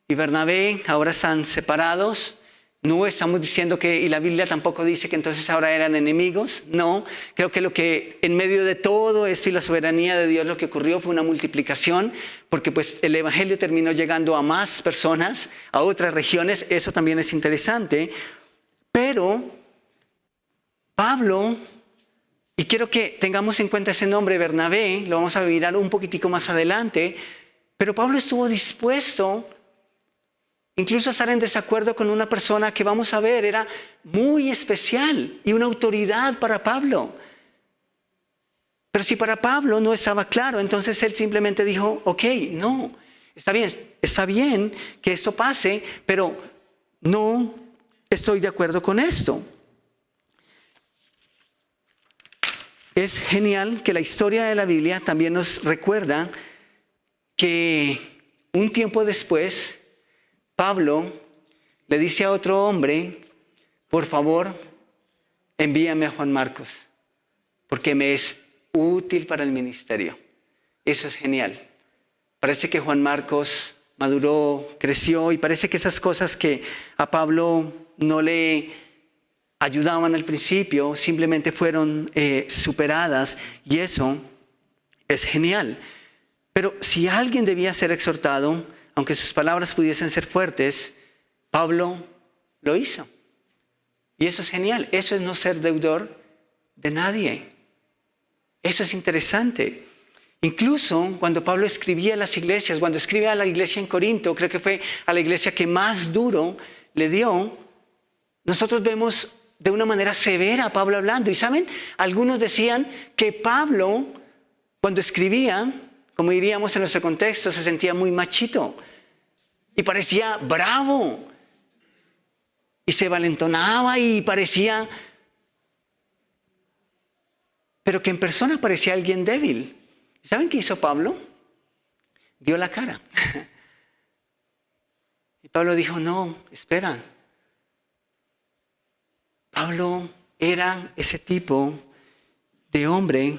[SPEAKER 1] y Bernabé ahora están separados. No estamos diciendo que, y la Biblia tampoco dice que entonces ahora eran enemigos. No, creo que lo que en medio de todo esto y la soberanía de Dios, lo que ocurrió fue una multiplicación, porque pues el evangelio terminó llegando a más personas, a otras regiones. Eso también es interesante. Pero Pablo, y quiero que tengamos en cuenta ese nombre, Bernabé, lo vamos a mirar un poquitico más adelante, pero Pablo estuvo dispuesto incluso estar en desacuerdo con una persona que vamos a ver era muy especial y una autoridad para Pablo. Pero si para Pablo no estaba claro, entonces él simplemente dijo, ok, no, está bien que esto pase, pero no estoy de acuerdo con esto. Es genial que la historia de la Biblia también nos recuerda que un tiempo después, Pablo le dice a otro hombre, por favor, envíame a Juan Marcos, porque me es útil para el ministerio. Eso es genial. Parece que Juan Marcos maduró, creció, y parece que esas cosas que a Pablo no le ayudaban al principio, simplemente fueron superadas, y eso es genial. Pero si alguien debía ser exhortado, aunque sus palabras pudiesen ser fuertes, Pablo lo hizo. Y eso es genial. Eso es no ser deudor de nadie. Eso es interesante. Incluso cuando Pablo escribía a las iglesias, cuando escribe a la iglesia en Corinto, creo que fue a la iglesia que más duro le dio, nosotros vemos de una manera severa a Pablo hablando. Y saben, algunos decían que Pablo, cuando escribía, como diríamos en nuestro contexto, se sentía muy machito y parecía bravo y se valentonaba y parecía, pero que en persona parecía alguien débil. ¿Saben qué hizo Pablo? Dio la cara. Y Pablo dijo, no, espera. Pablo era ese tipo de hombre.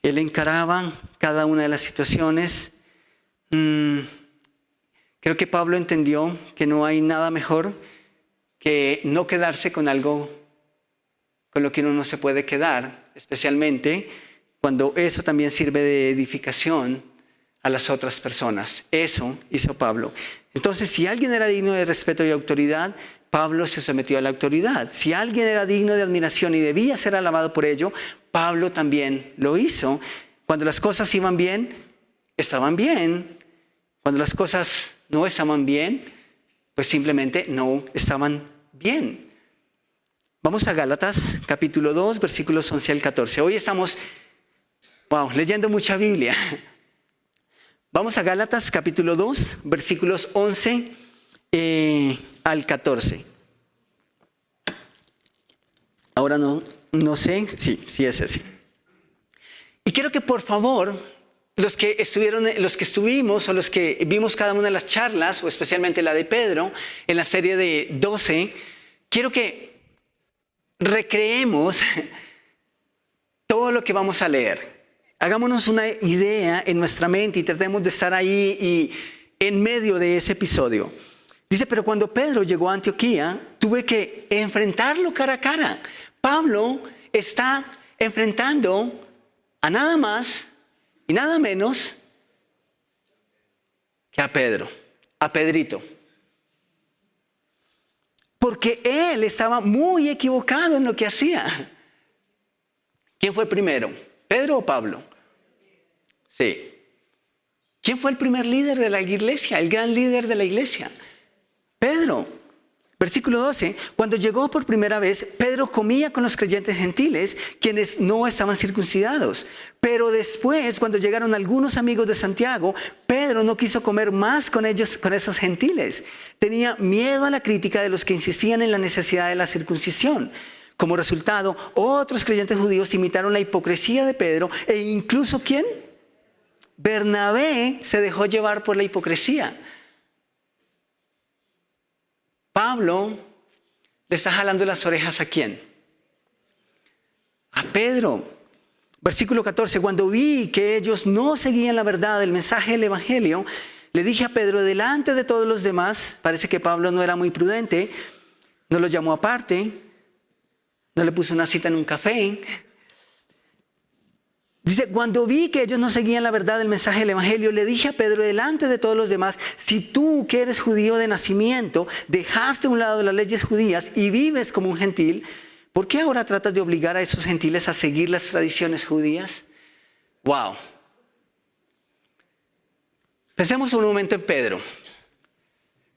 [SPEAKER 1] Él encaraba cada una de las situaciones. Creo que Pablo entendió que no hay nada mejor que no quedarse con algo con lo que uno no se puede quedar, especialmente cuando eso también sirve de edificación a las otras personas. Eso hizo Pablo. Entonces, si alguien era digno de respeto y autoridad, Pablo se sometió a la autoridad. Si alguien era digno de admiración y debía ser alabado por ello, Pablo también lo hizo. Cuando las cosas iban bien, estaban bien. Cuando las cosas no estaban bien, pues simplemente no estaban bien. Vamos a Gálatas, capítulo 2, versículos 11 al 14. Hoy estamos, leyendo mucha Biblia. Vamos a Gálatas, capítulo 2, versículos 11 al 14. Ahora no sé, sí es ese. Y quiero que por favor, los que estuvimos o los que vimos cada una de las charlas, o especialmente la de Pedro, en la serie de 12, quiero que recreemos todo lo que vamos a leer. Hagámonos una idea en nuestra mente y tratemos de estar ahí y en medio de ese episodio. Dice, pero cuando Pedro llegó a Antioquía, tuve que enfrentarlo cara a cara. Pablo está enfrentando a nada más y nada menos que a Pedro, a Pedrito. Porque él estaba muy equivocado en lo que hacía. ¿Quién fue primero? ¿Pedro o Pablo? Sí. ¿Quién fue el primer líder de la iglesia? El gran líder de la iglesia. Pedro. Versículo 12. Cuando llegó por primera vez, Pedro comía con los creyentes gentiles, quienes no estaban circuncidados. Pero después, cuando llegaron algunos amigos de Santiago, Pedro no quiso comer más con ellos, con esos gentiles. Tenía miedo a la crítica de los que insistían en la necesidad de la circuncisión. Como resultado, otros creyentes judíos imitaron la hipocresía de Pedro e incluso ¿quién? Bernabé se dejó llevar por la hipocresía. Pablo le está jalando las orejas ¿a quién? A Pedro. Versículo 14. Cuando vi que ellos no seguían la verdad del mensaje del evangelio, le dije a Pedro delante de todos los demás, parece que Pablo no era muy prudente, no lo llamó aparte, no le puso una cita en un café. Dice, cuando vi que ellos no seguían la verdad del mensaje del evangelio, le dije a Pedro delante de todos los demás, si tú que eres judío de nacimiento, dejaste a un lado las leyes judías y vives como un gentil, ¿por qué ahora tratas de obligar a esos gentiles a seguir las tradiciones judías? Wow. Pensemos un momento en Pedro.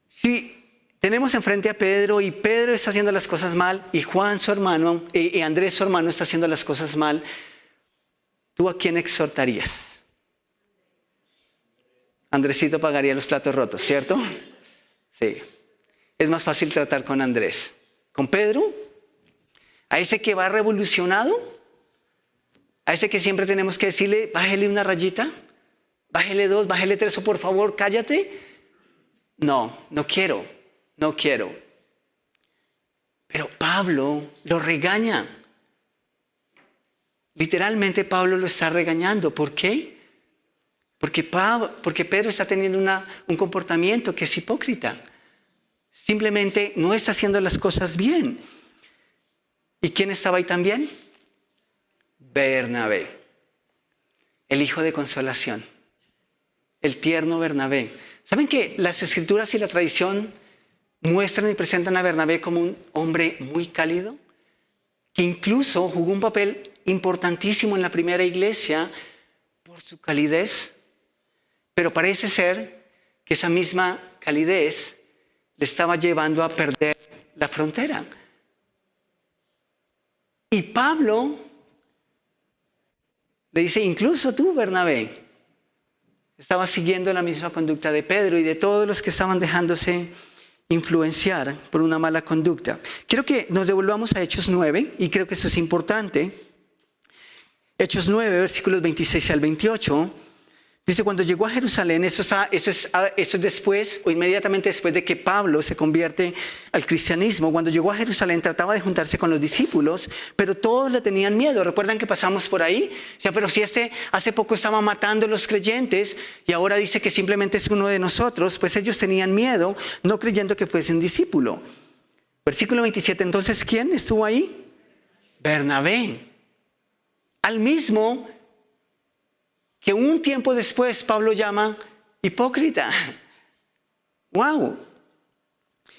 [SPEAKER 1] Si tenemos enfrente a Pedro y Pedro está haciendo las cosas mal y Juan su hermano y Andrés su hermano está haciendo las cosas mal, ¿tú a quién exhortarías? Andresito pagaría los platos rotos, ¿cierto? Sí. Es más fácil tratar con Andrés. ¿Con Pedro? ¿A ese que va revolucionado? ¿A ese que siempre tenemos que decirle, bájele una rayita? Bájele 2, bájele 3, o por favor, cállate? No quiero. Pero Pablo lo regaña. Literalmente Pablo lo está regañando. ¿Por qué? Porque Pedro está teniendo un comportamiento que es hipócrita. Simplemente no está haciendo las cosas bien. ¿Y quién estaba ahí también? Bernabé, el hijo de consolación, el tierno Bernabé. ¿Saben que las escrituras y la tradición muestran y presentan a Bernabé como un hombre muy cálido? Que incluso jugó un papel importantísimo en la primera iglesia por su calidez, pero parece ser que esa misma calidez le estaba llevando a perder la frontera. Y Pablo le dice, incluso tú, Bernabé, estabas siguiendo la misma conducta de Pedro y de todos los que estaban dejándose influenciar por una mala conducta. Quiero que nos devolvamos a Hechos 9, y creo que eso es importante. Hechos 9, versículos 26 al 28. Dice, cuando llegó a Jerusalén, eso es después o inmediatamente después de que Pablo se convierte al cristianismo. Cuando llegó a Jerusalén trataba de juntarse con los discípulos, pero todos le tenían miedo. ¿Recuerdan que pasamos por ahí? O sea, pero si hace poco estaba matando a los creyentes y ahora dice que simplemente es uno de nosotros, pues ellos tenían miedo, no creyendo que fuese un discípulo. Versículo 27, entonces, ¿quién estuvo ahí? Bernabé. Al mismo que un tiempo después Pablo llama hipócrita. ¡Wow!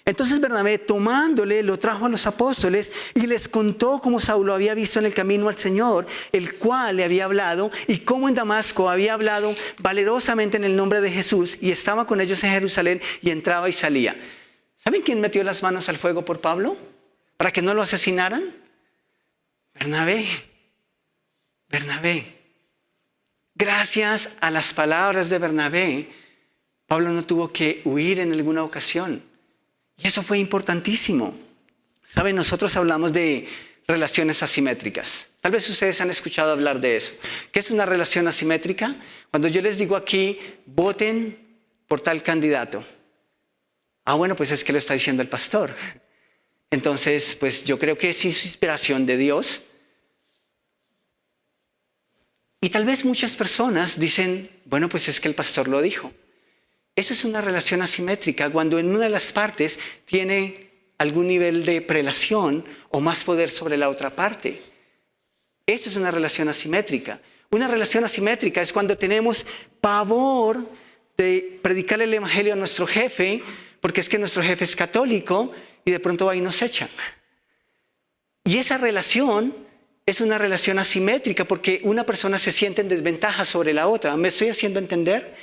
[SPEAKER 1] Entonces Bernabé, tomándole, lo trajo a los apóstoles y les contó cómo Saulo había visto en el camino al Señor, el cual le había hablado, y cómo en Damasco había hablado valerosamente en el nombre de Jesús, y estaba con ellos en Jerusalén y entraba y salía. ¿Saben quién metió las manos al fuego por Pablo? ¿Para que no lo asesinaran? Bernabé. Gracias a las palabras de Bernabé, Pablo no tuvo que huir en alguna ocasión. Y eso fue importantísimo. Saben, nosotros hablamos de relaciones asimétricas. Tal vez ustedes han escuchado hablar de eso. ¿Qué es una relación asimétrica? Cuando yo les digo aquí, voten por tal candidato. Bueno, pues es que lo está diciendo el pastor. Entonces, pues yo creo que es inspiración de Dios. Y tal vez muchas personas dicen, bueno, pues es que el pastor lo dijo. Eso es una relación asimétrica cuando en una de las partes tiene algún nivel de prelación o más poder sobre la otra parte. Eso es una relación asimétrica. Una relación asimétrica es cuando tenemos pavor de predicar el evangelio a nuestro jefe, porque es que nuestro jefe es católico y de pronto va y nos echa. Y esa relación es una relación asimétrica porque una persona se siente en desventaja sobre la otra. ¿Me estoy haciendo entender?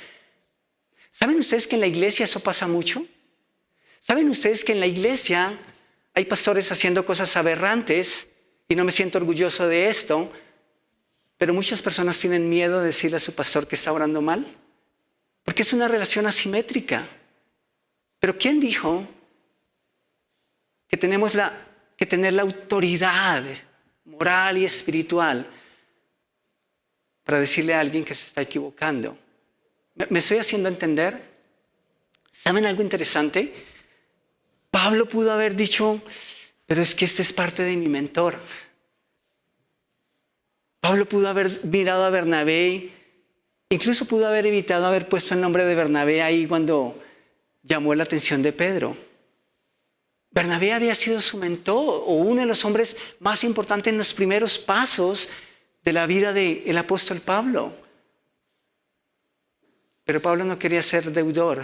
[SPEAKER 1] ¿Saben ustedes que en la iglesia eso pasa mucho? ¿Saben ustedes que en la iglesia hay pastores haciendo cosas aberrantes y no me siento orgulloso de esto, pero muchas personas tienen miedo de decirle a su pastor que está orando mal? Porque es una relación asimétrica. Pero ¿quién dijo que tenemos que tener la autoridad moral y espiritual para decirle a alguien que se está equivocando? ¿Me estoy haciendo entender? ¿Saben algo interesante? Pablo pudo haber dicho, pero es que este es parte de mi mentor. Pablo pudo haber mirado a Bernabé, incluso pudo haber evitado haber puesto el nombre de Bernabé ahí cuando llamó la atención de Pedro. Bernabé había sido su mentor o uno de los hombres más importantes en los primeros pasos de la vida del apóstol Pablo. Pero Pablo no quería ser deudor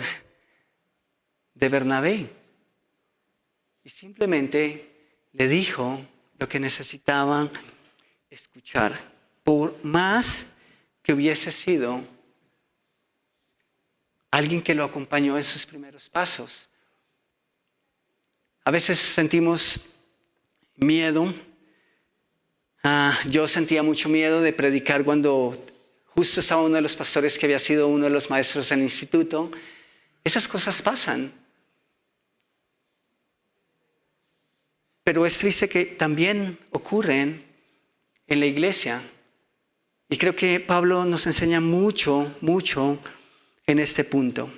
[SPEAKER 1] de Bernabé. Y simplemente le dijo lo que necesitaban escuchar. Por más que hubiese sido alguien que lo acompañó en sus primeros pasos. A veces sentimos miedo. Yo sentía mucho miedo de predicar cuando justo estaba uno de los pastores que había sido uno de los maestros del instituto. Esas cosas pasan. Pero es triste que también ocurren en la iglesia. Y creo que Pablo nos enseña mucho en este punto.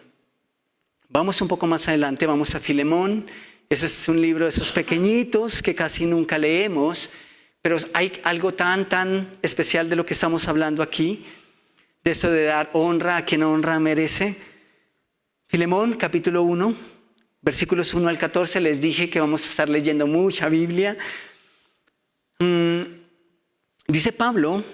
[SPEAKER 1] Vamos un poco más adelante, vamos a Filemón. Ese es un libro de esos pequeñitos que casi nunca leemos, pero hay algo tan especial de lo que estamos hablando aquí, de eso de dar honra a quien honra merece. Filemón, capítulo 1, versículos 1 al 14, les dije que vamos a estar leyendo mucha Biblia. Dice Pablo,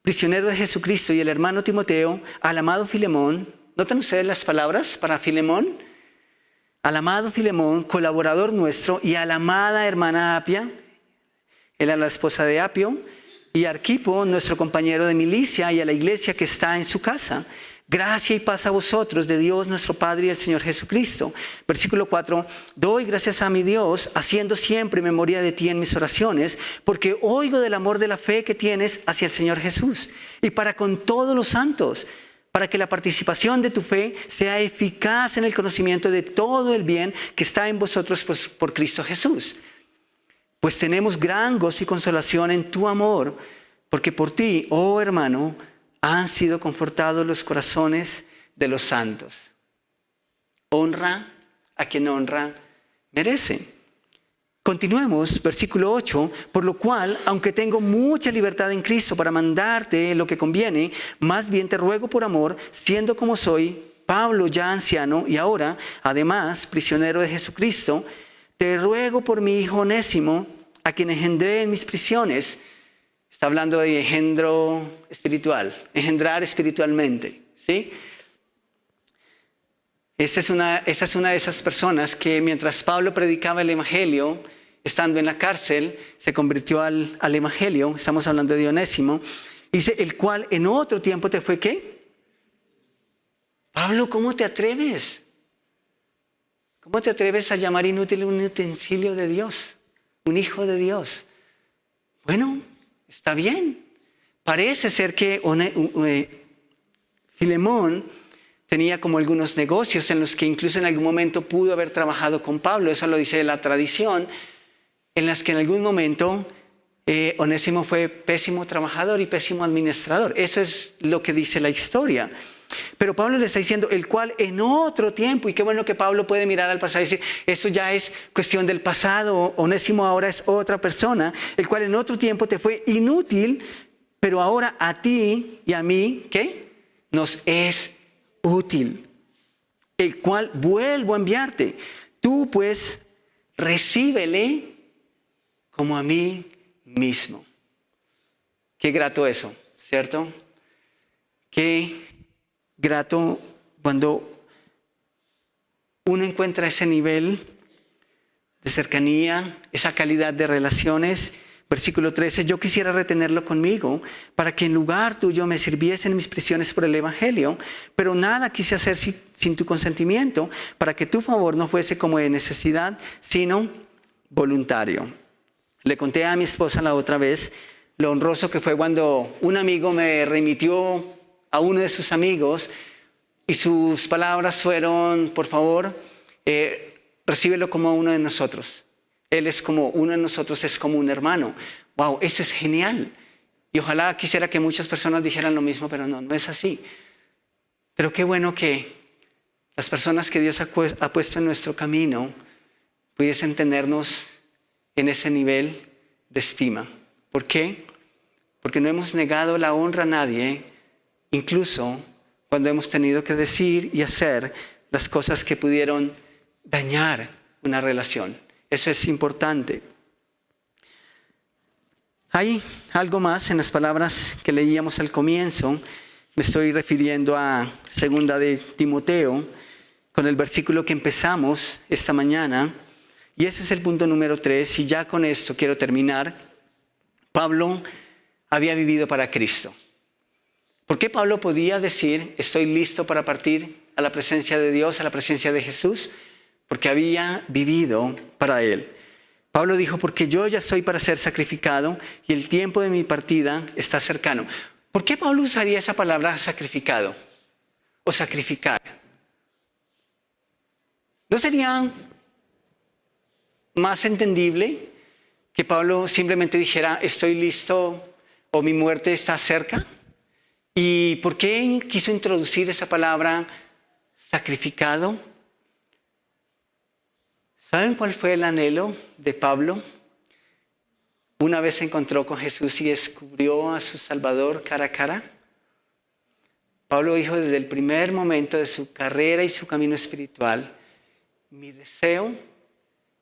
[SPEAKER 1] prisionero de Jesucristo, y el hermano Timoteo, al amado Filemón. ¿Notan ustedes las palabras para Filemón? Al amado Filemón, colaborador nuestro, y a la amada hermana Apia, él era la esposa de Apio, y a Arquipo, nuestro compañero de milicia, y a la iglesia que está en su casa. Gracia y paz a vosotros de Dios nuestro Padre y el Señor Jesucristo. Versículo 4. Doy gracias a mi Dios, haciendo siempre memoria de ti en mis oraciones, porque oigo del amor de la fe que tienes hacia el Señor Jesús, y para con todos los santos, para que la participación de tu fe sea eficaz en el conocimiento de todo el bien que está en vosotros por Cristo Jesús. Pues tenemos gran gozo y consolación en tu amor, porque por ti, oh hermano, han sido confortados los corazones de los santos. Honra a quien honra merece. Continuemos, versículo 8, por lo cual, aunque tengo mucha libertad en Cristo para mandarte lo que conviene, más bien te ruego por amor, siendo como soy, Pablo ya anciano y ahora, además, prisionero de Jesucristo, te ruego por mi hijo Onésimo, a quien engendré en mis prisiones. Está hablando de engendro espiritual, engendrar espiritualmente, ¿sí? Esta es una de esas personas que mientras Pablo predicaba el Evangelio, estando en la cárcel, se convirtió al Evangelio. Estamos hablando de Onésimo. Dice, el cual en otro tiempo te fue, ¿qué? Pablo, ¿cómo te atreves? ¿Cómo te atreves a llamar inútil un utensilio de Dios? Un hijo de Dios. Bueno, está bien. Parece ser que Filemón tenía como algunos negocios en los que incluso en algún momento pudo haber trabajado con Pablo. Eso lo dice la tradición, en las que en algún momento Onésimo fue pésimo trabajador y pésimo administrador. Eso es lo que dice la historia. Pero Pablo le está diciendo, el cual en otro tiempo, y qué bueno que Pablo puede mirar al pasado y decir, esto ya es cuestión del pasado, Onésimo ahora es otra persona, el cual en otro tiempo te fue inútil, pero ahora a ti y a mí, ¿qué? Nos es útil, el cual vuelvo a enviarte. Tú pues recíbele como a mí mismo. Qué grato eso, ¿cierto? Qué grato cuando uno encuentra ese nivel de cercanía, esa calidad de relaciones. Versículo 13, yo quisiera retenerlo conmigo para que en lugar tuyo me sirviesen mis prisiones por el Evangelio, pero nada quise hacer sin tu consentimiento, para que tu favor no fuese como de necesidad, sino voluntario. Le conté a mi esposa la otra vez lo honroso que fue cuando un amigo me remitió a uno de sus amigos y sus palabras fueron, por favor, recíbelo como uno de nosotros. Él es como uno de nosotros, es como un hermano. Wow, eso es genial. Y ojalá quisiera que muchas personas dijeran lo mismo, pero no es así. Pero qué bueno que las personas que Dios ha puesto en nuestro camino pudiesen tenernos en ese nivel de estima. ¿Por qué? Porque no hemos negado la honra a nadie, incluso cuando hemos tenido que decir y hacer las cosas que pudieron dañar una relación. Eso es importante. Hay algo más en las palabras que leíamos al comienzo. Me estoy refiriendo a 2 de Timoteo, con el versículo que empezamos esta mañana. Y ese es el punto número 3. Y ya con esto quiero terminar. Pablo había vivido para Cristo. ¿Por qué Pablo podía decir, estoy listo para partir a la presencia de Dios, a la presencia de Jesús? Porque había vivido para Él. Pablo dijo, porque yo ya estoy para ser sacrificado y el tiempo de mi partida está cercano. ¿Por qué Pablo usaría esa palabra sacrificado o sacrificar? ¿No sería más entendible que Pablo simplemente dijera, estoy listo o mi muerte está cerca? ¿Y por qué quiso introducir esa palabra sacrificado? ¿Saben cuál fue el anhelo de Pablo? Una vez se encontró con Jesús y descubrió a su Salvador cara a cara. Pablo dijo desde el primer momento de su carrera y su camino espiritual, mi deseo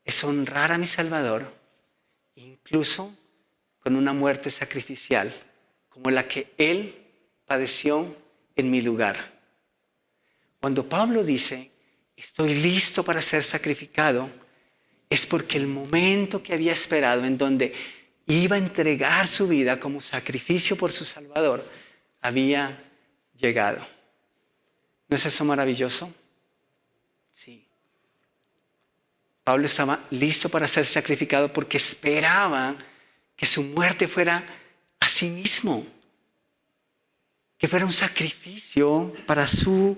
[SPEAKER 1] es honrar a mi Salvador, incluso con una muerte sacrificial, como la que Él padeció en mi lugar. Cuando Pablo dice, estoy listo para ser sacrificado, es porque el momento que había esperado en donde iba a entregar su vida como sacrificio por su Salvador, había llegado. ¿No es eso maravilloso? Sí. Pablo estaba listo para ser sacrificado porque esperaba que su muerte fuera a sí mismo, que fuera un sacrificio para su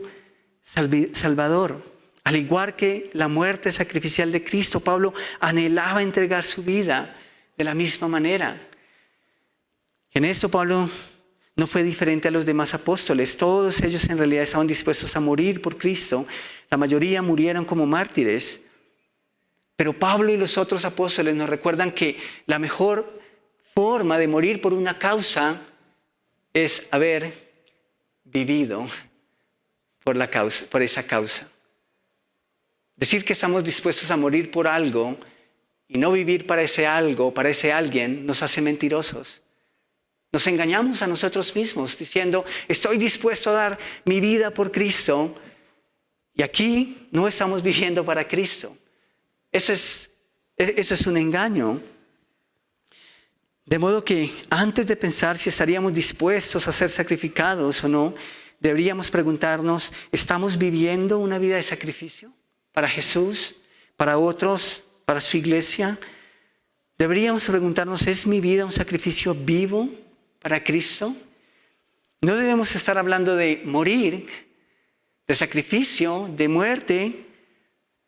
[SPEAKER 1] Salvador. Al igual que la muerte sacrificial de Cristo, Pablo anhelaba entregar su vida de la misma manera. En esto Pablo no fue diferente a los demás apóstoles. Todos ellos en realidad estaban dispuestos a morir por Cristo. La mayoría murieron como mártires. Pero Pablo y los otros apóstoles nos recuerdan que la mejor forma de morir por una causa es haber vivido por esa causa. Decir que estamos dispuestos a morir por algo y no vivir para ese algo, para ese alguien, nos hace mentirosos. Nos engañamos a nosotros mismos diciendo, estoy dispuesto a dar mi vida por Cristo, y aquí no estamos viviendo para Cristo. Eso es un engaño. De modo que antes de pensar si estaríamos dispuestos a ser sacrificados o no, deberíamos preguntarnos, ¿estamos viviendo una vida de sacrificio para Jesús, para otros, para su iglesia? Deberíamos preguntarnos, ¿es mi vida un sacrificio vivo para Cristo? No debemos estar hablando de morir, de sacrificio, de muerte,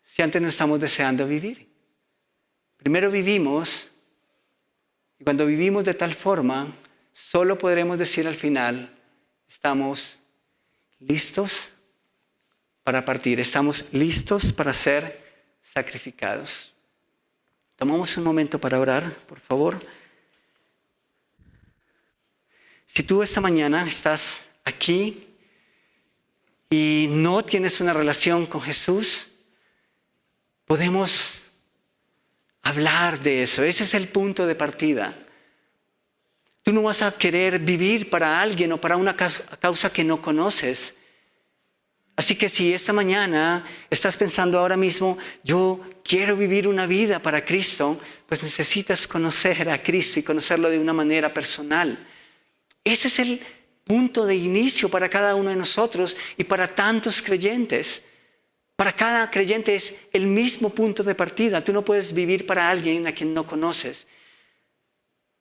[SPEAKER 1] si antes no estamos deseando vivir. Primero vivimos, y cuando vivimos de tal forma, solo podremos decir al final, estamos listos para partir, estamos listos para ser sacrificados. Tomamos un momento para orar, por favor. Si tú esta mañana estás aquí y no tienes una relación con Jesús, podemos hablar de eso. Ese es el punto de partida. Tú no vas a querer vivir para alguien o para una causa que no conoces. Así que si esta mañana estás pensando ahora mismo, yo quiero vivir una vida para Cristo, pues necesitas conocer a Cristo y conocerlo de una manera personal. Ese es el punto de inicio para cada uno de nosotros y para tantos creyentes. Para cada creyente es el mismo punto de partida. Tú no puedes vivir para alguien a quien no conoces.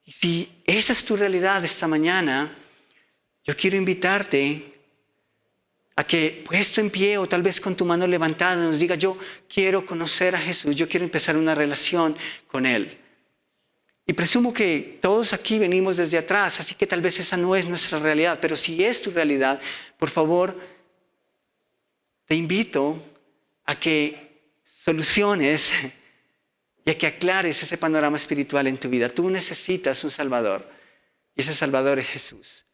[SPEAKER 1] Y si esa es tu realidad esta mañana, yo quiero invitarte a que, puesto en pie o tal vez con tu mano levantada, nos diga, yo quiero conocer a Jesús, yo quiero empezar una relación con Él. Y presumo que todos aquí venimos desde atrás, así que tal vez esa no es nuestra realidad, pero si es tu realidad, por favor, te invito a que soluciones y a que aclares ese panorama espiritual en tu vida. Tú necesitas un Salvador y ese Salvador es Jesús.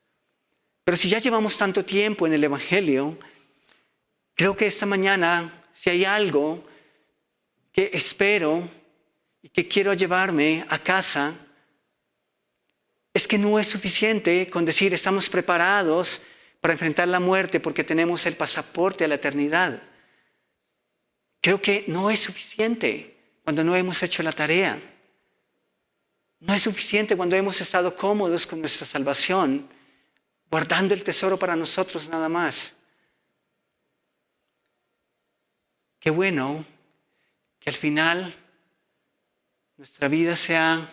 [SPEAKER 1] Pero si ya llevamos tanto tiempo en el Evangelio, creo que esta mañana, si hay algo que espero y que quiero llevarme a casa, es que no es suficiente con decir estamos preparados para enfrentar la muerte porque tenemos el pasaporte a la eternidad. Creo que no es suficiente cuando no hemos hecho la tarea. No es suficiente cuando hemos estado cómodos con nuestra salvación, guardando el tesoro para nosotros nada más. Qué bueno que al final nuestra vida sea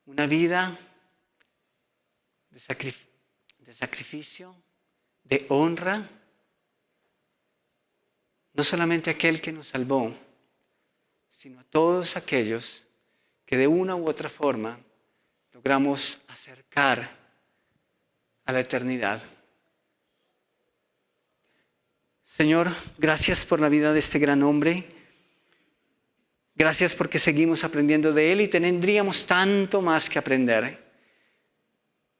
[SPEAKER 1] una vida de sacrificio, de honra. No solamente a aquel que nos salvó, sino a todos aquellos que de una u otra forma logramos acercar a la eternidad. Señor, gracias por la vida de este gran hombre. Gracias porque seguimos aprendiendo de él y tendríamos tanto más que aprender.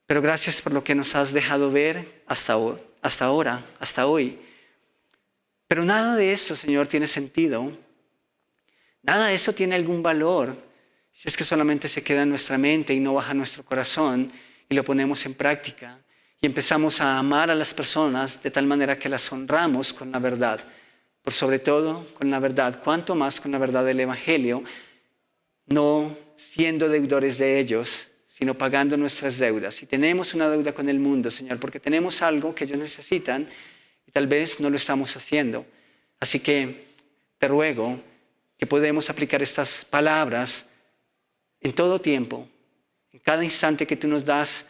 [SPEAKER 1] Pero gracias por lo que nos has dejado ver hasta ahora, hasta hoy. Pero nada de esto, Señor, tiene sentido. Nada de esto tiene algún valor si es que solamente se queda en nuestra mente y no baja a nuestro corazón y lo ponemos en práctica y empezamos a amar a las personas de tal manera que las honramos con la verdad. Por sobre todo con la verdad, cuanto más con la verdad del Evangelio, no siendo deudores de ellos, sino pagando nuestras deudas. Y tenemos una deuda con el mundo, Señor, porque tenemos algo que ellos necesitan y tal vez no lo estamos haciendo. Así que te ruego que podamos aplicar estas palabras en todo tiempo, en cada instante que tú nos das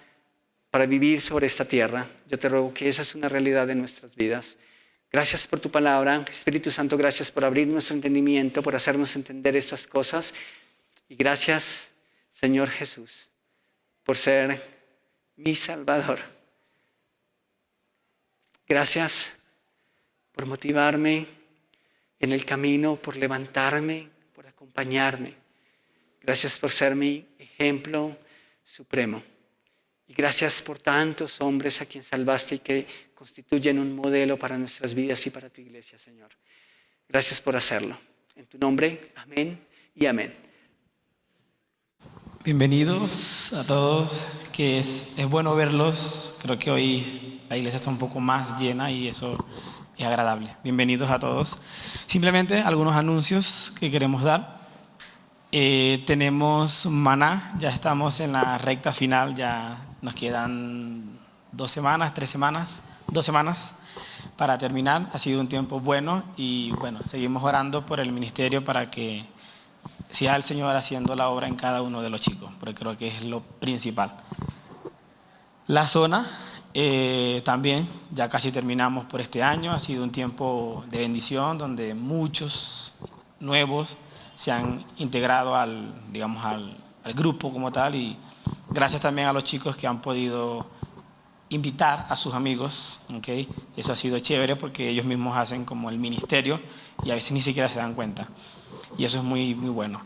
[SPEAKER 1] para vivir sobre esta tierra. Yo te ruego que esa es una realidad de nuestras vidas. Gracias por tu palabra. Espíritu Santo, gracias por abrir nuestro entendimiento, por hacernos entender estas cosas. Y gracias, Señor Jesús, por ser mi Salvador. Gracias por motivarme en el camino, por levantarme, por acompañarme. Gracias por ser mi ejemplo supremo. Y gracias por tantos hombres a quien salvaste y que constituyen un modelo para nuestras vidas y para tu iglesia, Señor. Gracias por hacerlo. En tu nombre, amén y amén.
[SPEAKER 2] Bienvenidos a todos, que es bueno verlos. Creo que hoy la iglesia está un poco más llena y eso es agradable. Bienvenidos a todos. Simplemente algunos anuncios que queremos dar. Tenemos Maná, ya estamos en la recta final, ya nos quedan 2 semanas para terminar. Ha sido un tiempo bueno y bueno, seguimos orando por el ministerio para que sea el Señor haciendo la obra en cada uno de los chicos, porque creo que es lo principal. La zona también, ya casi terminamos por este año. Ha sido un tiempo de bendición donde muchos nuevos se han integrado al grupo como tal, y gracias también a los chicos que han podido invitar a sus amigos, ¿okay? Eso ha sido chévere porque ellos mismos hacen como el ministerio y a veces ni siquiera se dan cuenta, y eso es muy, muy bueno.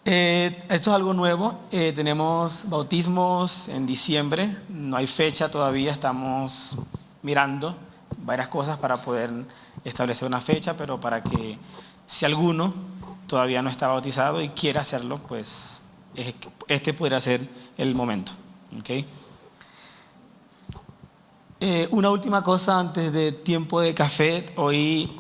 [SPEAKER 2] Esto es algo nuevo. Tenemos bautismos en diciembre, no hay fecha todavía, estamos mirando varias cosas para poder establecer una fecha, pero para que si alguno todavía no está bautizado y quiere hacerlo, pues este podría ser el momento. ¿Okay? Una última cosa antes de tiempo de café. Hoy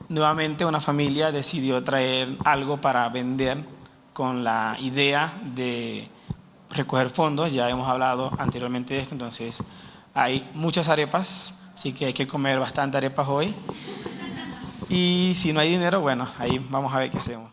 [SPEAKER 2] nuevamente una familia decidió traer algo para vender con la idea de recoger fondos. Ya hemos hablado anteriormente de esto, entonces hay muchas arepas, así que hay que comer bastante arepas hoy. Y si no hay dinero, bueno, ahí vamos a ver qué hacemos.